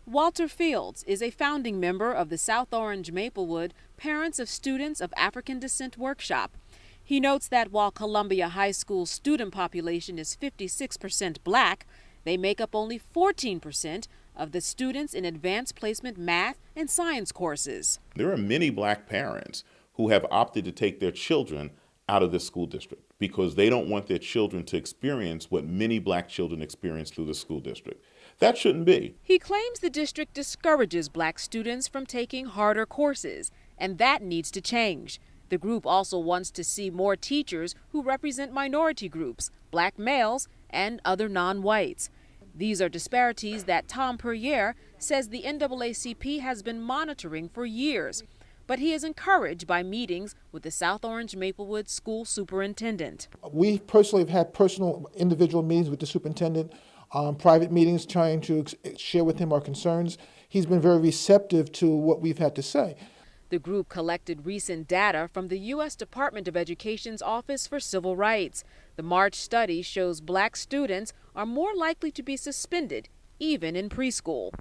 Walter Fields is a founding member of the South Orange Maplewood Parents of Students of African Descent Workshop. He notes that while Columbia High School's student population is 56% black, they make up only 14% of the students in advanced placement math and science courses. There are many black parents who have opted to take their children out of the school district because they don't want their children to experience what many black children experience through the school district. That shouldn't be. He claims the district discourages black students from taking harder courses, and that needs to change. The group also wants to see more teachers who represent minority groups, black males, and other non-whites. These are disparities that Tom Perrier says the NAACP has been monitoring for years. But he is encouraged by meetings with the South Orange Maplewood school superintendent. We personally have had personal individual meetings with the superintendent, private meetings trying to share with him our concerns. He's been very receptive to what we've had to say. The group collected recent data from the U.S. Department of Education's Office for Civil Rights. The March study shows black students are more likely to be suspended, even in preschool.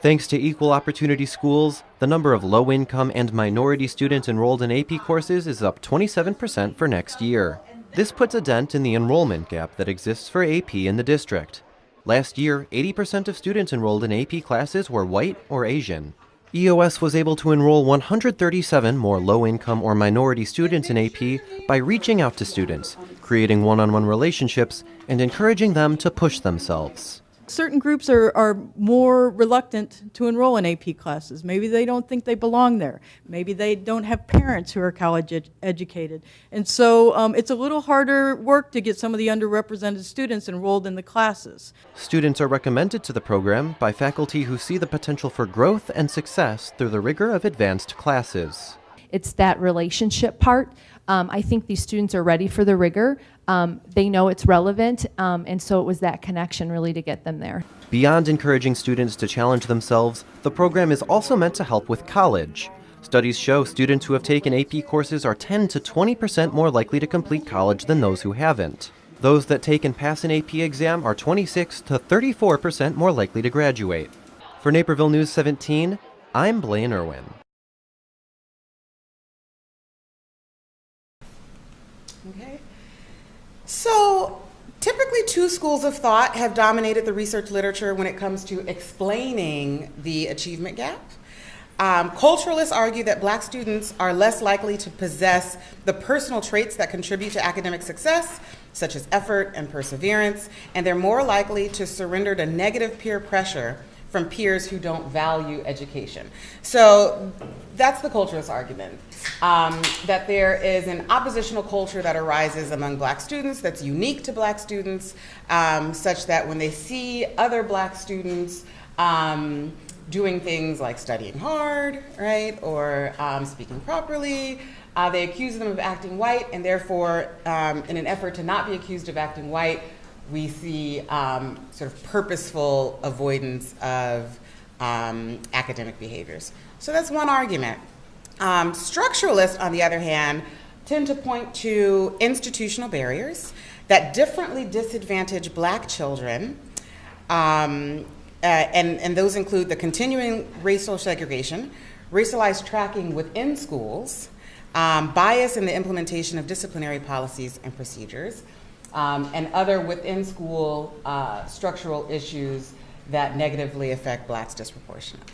Thanks to equal opportunity schools, the number of low-income and minority students enrolled in AP courses is up 27% for next year. This puts a dent in the enrollment gap that exists for AP in the district. Last year, 80% of students enrolled in AP classes were white or Asian. EOS was able to enroll 137 more low-income or minority students in AP by reaching out to students, creating one-on-one relationships, and encouraging them to push themselves. Certain groups are more reluctant to enroll in AP classes. Maybe they don't think they belong there. Maybe they don't have parents who are college educated. And so it's a little harder work to get some of the underrepresented students enrolled in the classes. Students are recommended to the program by faculty who see the potential for growth and success through the rigor of advanced classes. It's that relationship part. I think these students are ready for the rigor. They know it's relevant, and so it was that connection really to get them there. Beyond encouraging students to challenge themselves, the program is also meant to help with college. Studies show students who have taken AP courses are 10 to 20% more likely to complete college than those who haven't. Those that take and pass an AP exam are 26 to 34% more likely to graduate. For Naperville News 17, I'm Blaine Irwin. Okay. So typically two schools of thought have dominated the research literature when it comes to explaining the achievement gap. Culturalists argue that black students are less likely to possess the personal traits that contribute to academic success, such as effort and perseverance, and they're more likely to surrender to negative peer pressure from peers who don't value education. So that's the culturalist argument, that there is an oppositional culture that arises among black students that's unique to black students, such that when they see other black students doing things like studying hard, right, or speaking properly, they accuse them of acting white, and therefore, in an effort to not be accused of acting white, we see sort of purposeful avoidance of academic behaviors. So that's one argument. Structuralists, on the other hand, tend to point to institutional barriers that differently disadvantage black children, and those include the continuing racial segregation, racialized tracking within schools, bias in the implementation of disciplinary policies and procedures, and other within-school structural issues that negatively affect blacks disproportionately.